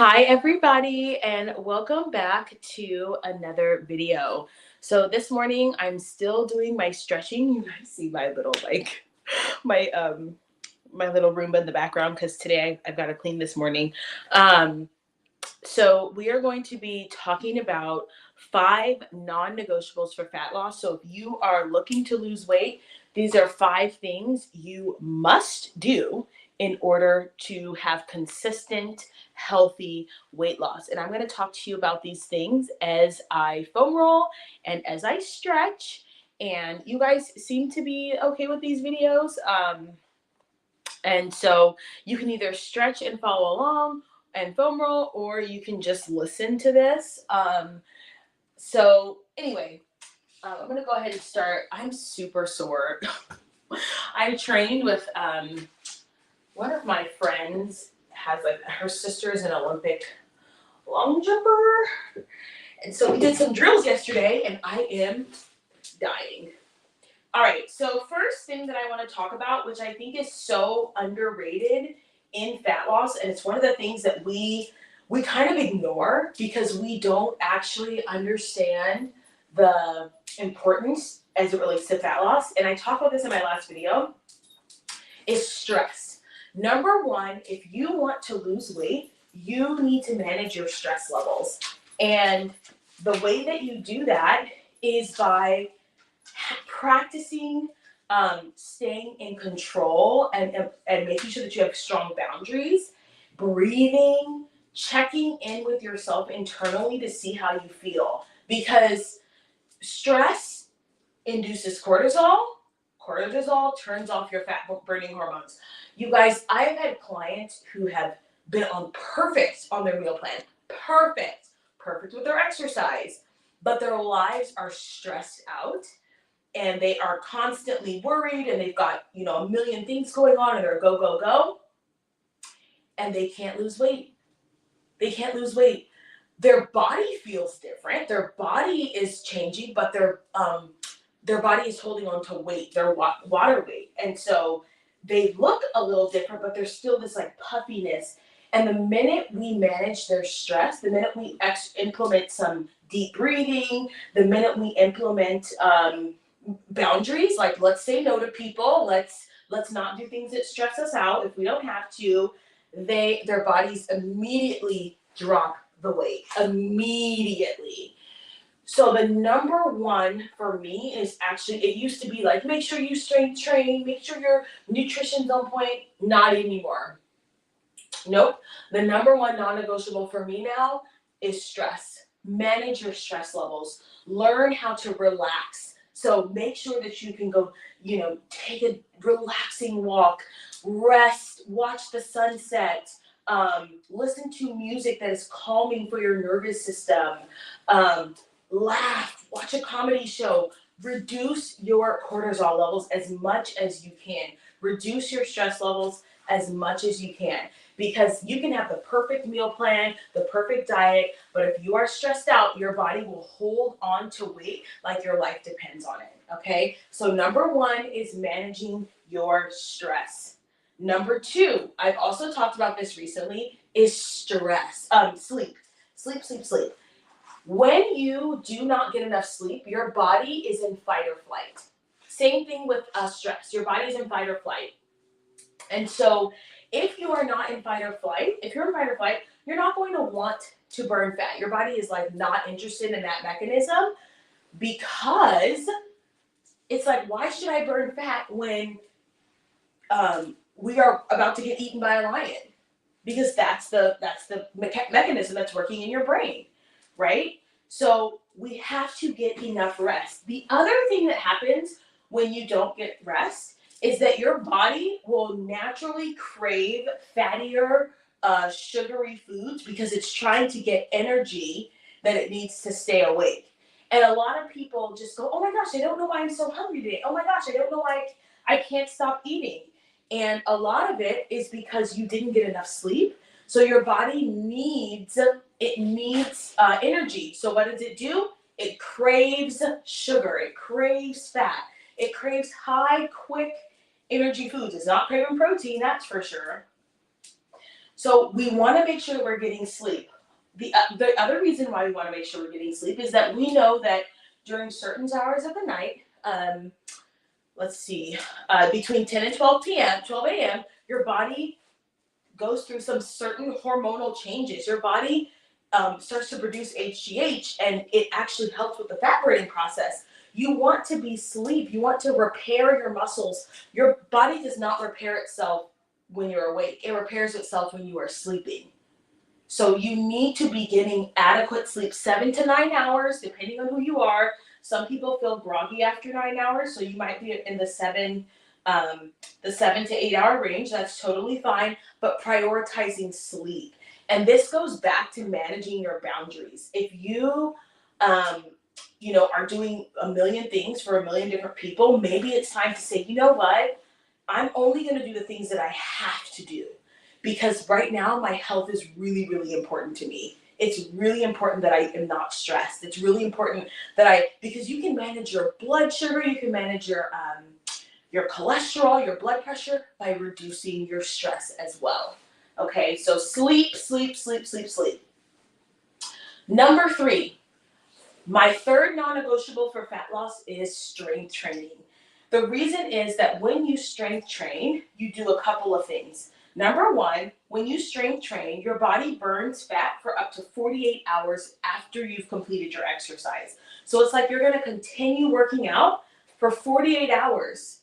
Hi everybody, and welcome back to another video. So this morning I'm still doing my stretching. You guys see my little my little Roomba in the background because today I've got to clean this morning. So we are going to be talking about 5 non-negotiables for fat loss. So if you are looking to lose weight, these are 5 things you must do in order to have consistent, healthy weight loss. And I'm going to talk to you about these things as I foam roll and as I stretch. And you guys seem to be okay with these videos. And so you can either stretch and follow along and foam roll, or you can just listen to this. So anyway, I'm gonna go ahead and start. I'm super sore. I'm trained with one of my friends has her sister's an Olympic long jumper, and so we did some drills yesterday, and I am dying. All right, so first thing that I want to talk about, which I think is so underrated in fat loss, and it's one of the things that we kind of ignore because we don't actually understand the importance as it relates to fat loss. And I talked about this in my last video, is stress. Number one, if you want to lose weight, you need to manage your stress levels. And the way that you do that is by practicing staying in control and making sure that you have strong boundaries, breathing, checking in with yourself internally to see how you feel. Because stress induces cortisol. Cortisol turns off your fat burning hormones. You guys, I've had clients who have been perfect on their meal plan. Perfect with their exercise, but their lives are stressed out and they are constantly worried and they've got, a million things going on and they're go, and they can't lose weight. Their body feels different. Their body is changing, but their body is holding on to weight, their water weight. And so they look a little different, but there's still this like puffiness. And the minute we manage their stress, the minute we implement some deep breathing, the minute we implement boundaries, like let's say no to people, let's not do things that stress us out if we don't have to, their bodies immediately drop the weight immediately. So the number one for me is actually, it used to be like, make sure you strength train, make sure your nutrition's on point. Not anymore. Nope. The number one non-negotiable for me now is stress. Manage your stress levels. Learn how to relax. So make sure that you can go, take a relaxing walk, rest, watch the sunset, listen to music that is calming for your nervous system, laugh, watch a comedy show, reduce your cortisol levels as much as you can. Reduce your stress levels as much as you can. Because you can have the perfect meal plan, the perfect diet, but if you are stressed out, your body will hold on to weight like your life depends on it, okay? So number one is managing your stress. Number two, I've also talked about this recently, is sleep. Sleep. When you do not get enough sleep, your body is in fight or flight. Same thing with stress. Your body is in fight or flight. And so if you are not in fight or flight, you're not going to want to burn fat. Your body is like not interested in that mechanism because it's like, why should I burn fat when we are about to get eaten by a lion? Because that's the mechanism that's working in your brain, right? So we have to get enough rest. The other thing that happens when you don't get rest is that your body will naturally crave fattier, sugary foods because it's trying to get energy that it needs to stay awake. And a lot of people just go, oh my gosh, I don't know why I'm so hungry today. Oh my gosh, I don't know why I can't stop eating. And a lot of it is because you didn't get enough sleep. So your body needs energy. So what does it do? It craves sugar. It craves fat. It craves high, quick energy foods. It's not craving protein, that's for sure. So we want to make sure we're getting sleep. The other reason why we want to make sure we're getting sleep is that we know that during certain hours of the night, let's see, between 10 and 12 p.m., 12 a.m., your body goes through some certain hormonal changes. Your body starts to produce HGH, and it actually helps with the fat burning process. You want to be asleep. You want to repair your muscles. Your body does not repair itself when you're awake. It repairs itself when you are sleeping. So you need to be getting adequate sleep, 7 to 9 hours, depending on who you are. Some people feel groggy after 9 hours, so you might be in the 7 to 8 hour range. That's totally fine, but prioritizing sleep. And this goes back to managing your boundaries. If you, are doing a million things for a million different people, maybe it's time to say, you know what? I'm only going to do the things that I have to do, because right now my health is really, really important to me. It's really important that I am not stressed. It's really important that because you can manage your blood sugar, you can manage your cholesterol, your blood pressure by reducing your stress as well. Okay, so sleep, sleep, sleep, sleep, sleep. Number 3, my third non-negotiable for fat loss is strength training. The reason is that when you strength train, you do a couple of things. Number 1, when you strength train, your body burns fat for up to 48 hours after you've completed your exercise. So it's like you're going to continue working out for 48 hours.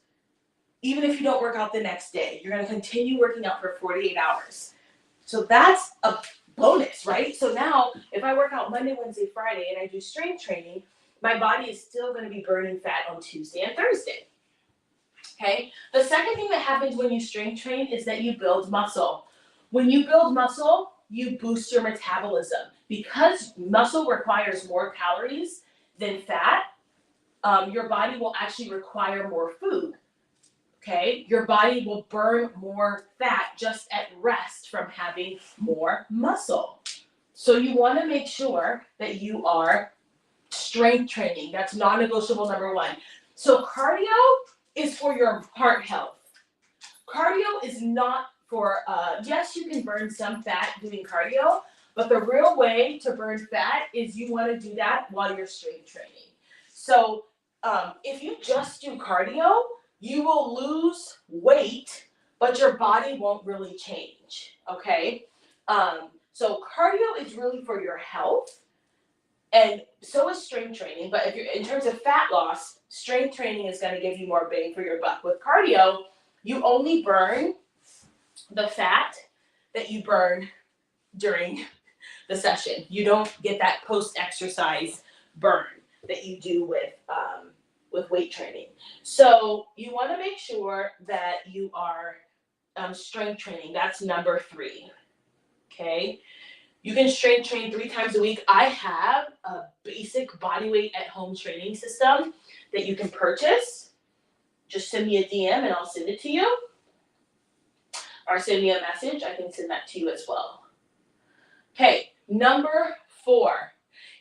Even if you don't work out the next day, you're going to continue working out for 48 hours. So that's a bonus, right? So now if I work out Monday, Wednesday, Friday, and I do strength training, my body is still going to be burning fat on Tuesday and Thursday. Okay. The second thing that happens when you strength train is that you build muscle. When you build muscle, you boost your metabolism. Because muscle requires more calories than fat, your body will actually require more food. Okay, your body will burn more fat just at rest from having more muscle. So you want to make sure that you are strength training. That's non-negotiable number 1. So cardio is for your heart health. Cardio is not for, yes, you can burn some fat doing cardio, but the real way to burn fat is you want to do that while you're strength training. So if you just do cardio, you will lose weight, but your body won't really change, okay? So cardio is really for your health, and so is strength training. But if you're in terms of fat loss, strength training is going to give you more bang for your buck. With cardio, you only burn the fat that you burn during the session. You don't get that post-exercise burn that you do with weight training. So you want to make sure that you are strength training. That's number 3. Okay. You can strength train 3 times a week. I have a basic bodyweight at home training system that you can purchase. Just send me a DM and I'll send it to you. Or send me a message. I can send that to you as well. Okay, number 4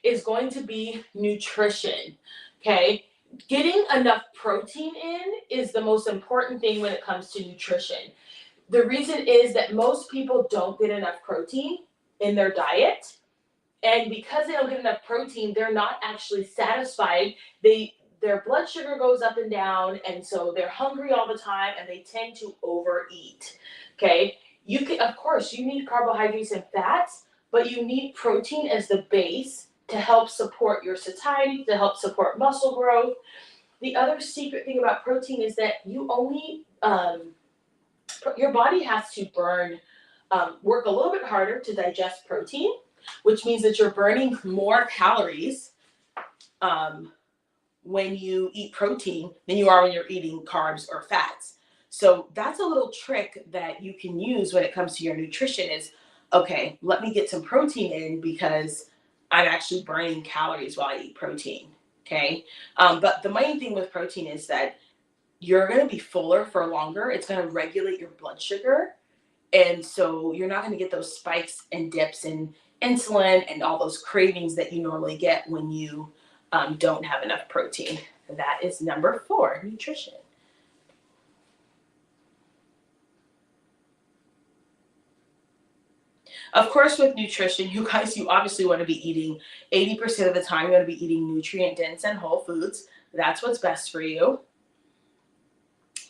is going to be nutrition. Okay, getting enough protein in is the most important thing when it comes to nutrition. The reason is that most people don't get enough protein in their diet, and because they don't get enough protein, they're not actually satisfied. Their blood sugar goes up and down, and so they're hungry all the time, and they tend to overeat. Okay, of course you need carbohydrates and fats, but you need protein as the base to help support your satiety, to help support muscle growth. The other secret thing about protein is that you only your body has to work a little bit harder to digest protein, which means that you're burning more calories when you eat protein than you are when you're eating carbs or fats. So that's a little trick that you can use when it comes to your nutrition is, okay, let me get some protein in because I'm actually burning calories while I eat protein. Okay. But the main thing with protein is that you're going to be fuller for longer. It's going to regulate your blood sugar. And so you're not going to get those spikes and dips in insulin and all those cravings that you normally get when you don't have enough protein. That is number 4, nutrition. Of course, with nutrition, you guys, you obviously want to be eating 80% of the time, you want to be eating nutrient dense and whole foods. That's what's best for you.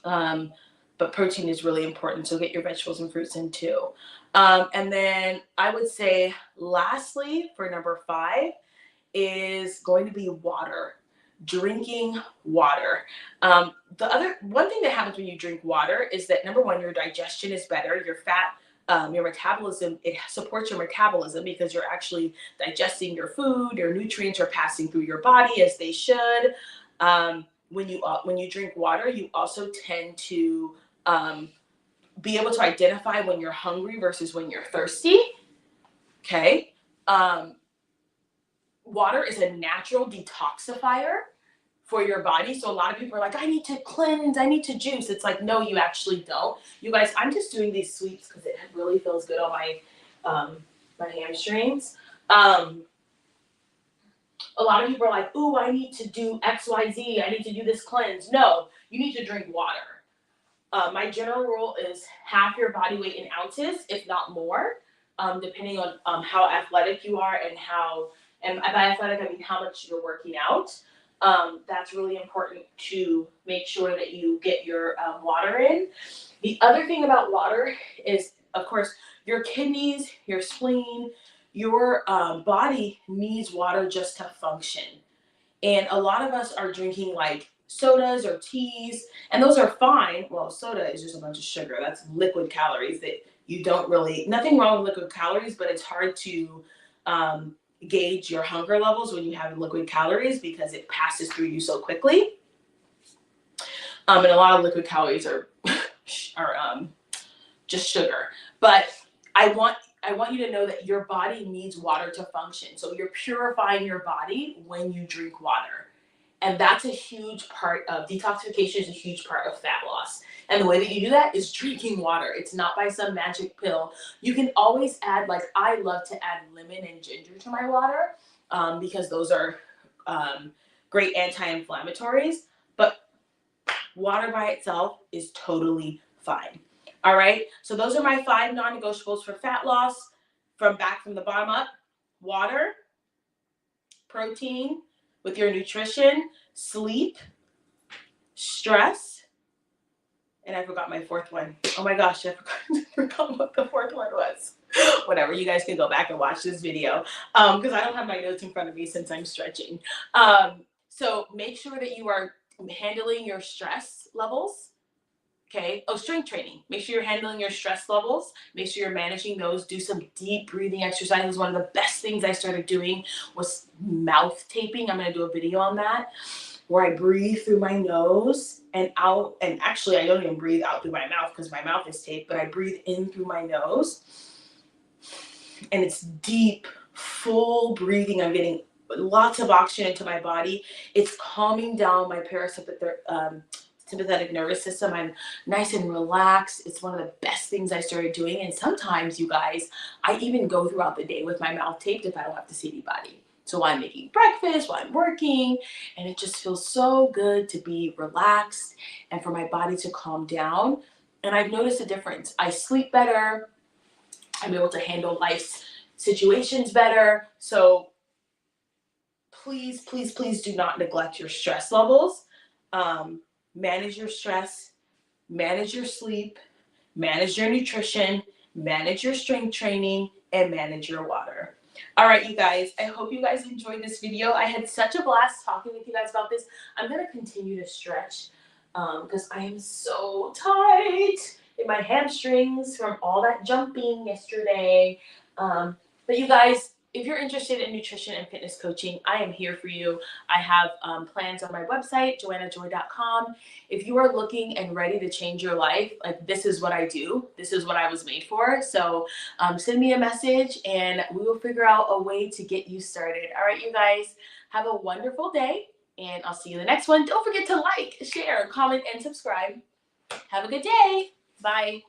But protein is really important, so get your vegetables and fruits in too. And then I would say, lastly, for number 5 is going to be water. Drinking water. The other one thing that happens when you drink water is that, number 1, your digestion is better. Your fat, your metabolism, it supports your metabolism because you're actually digesting your food. Your nutrients are passing through your body as they should. When you drink water, you also tend to be able to identify when you're hungry versus when you're thirsty. Okay. Water is a natural detoxifier for your body. So a lot of people are like, I need to cleanse, I need to juice. It's like, no, you actually don't. You guys, I'm just doing these sweeps because it really feels good on my hamstrings. A lot of people are like, ooh, I need to do XYZ, I need to do this cleanse. No, you need to drink water. My general rule is half your body weight in ounces, if not more, depending on how athletic you are and by athletic, I mean how much you're working out. That's really important to make sure that you get your water in. The other thing about water is, of course, your kidneys, your spleen, your body needs water just to function. And a lot of us are drinking like sodas or teas, and those are fine. Well, soda is just a bunch of sugar. That's liquid calories that you don't really, nothing wrong with liquid calories, but it's hard to gauge your hunger levels when you have liquid calories because it passes through you so quickly. And a lot of liquid calories are just sugar. But I want you to know that your body needs water to function. So you're purifying your body when you drink water. And that's a huge part of detoxification, is a huge part of fat loss. And the way that you do that is drinking water. It's not by some magic pill. You can always add, like I love to add lemon and ginger to my water because those are great anti-inflammatories. But water by itself is totally fine. All right. So those are my 5 non-negotiables for fat loss. From the bottom up: water, protein with your nutrition, sleep, stress, and I forgot my 4th one. Oh my gosh, I forgot what the 4th one was. Whatever, you guys can go back and watch this video because I don't have my notes in front of me since I'm stretching. So make sure that you are handling your stress levels. Okay. Oh, strength training. Make sure you're handling your stress levels. Make sure you're managing those. Do some deep breathing exercises. One of the best things I started doing was mouth taping. I'm going to do a video on that, where I breathe through my nose and out. And actually, I don't even breathe out through my mouth because my mouth is taped, but I breathe in through my nose. And it's deep, full breathing. I'm getting lots of oxygen into my body. It's calming down my sympathetic nervous system. I'm nice and relaxed. It's one of the best things I started doing. And sometimes, you guys, I even go throughout the day with my mouth taped if I don't have to see anybody. So while I'm making breakfast, while I'm working, and it just feels so good to be relaxed and for my body to calm down. And I've noticed a difference. I sleep better. I'm able to handle life's situations better. So please, please, please do not neglect your stress levels. Manage your stress, manage your sleep, manage your nutrition, manage your strength training, and manage your water. All right, you guys, I hope you guys enjoyed this video. I had such a blast talking with you guys about this. I'm going to continue to stretch because I am so tight in my hamstrings from all that jumping yesterday. But you guys, if you're interested in nutrition and fitness coaching, I am here for you. I have plans on my website, joannajoy.com. If you are looking and ready to change your life, like this is what I do. This is what I was made for. So send me a message and we will figure out a way to get you started. All right, you guys, have a wonderful day and I'll see you in the next one. Don't forget to like, share, comment, and subscribe. Have a good day. Bye.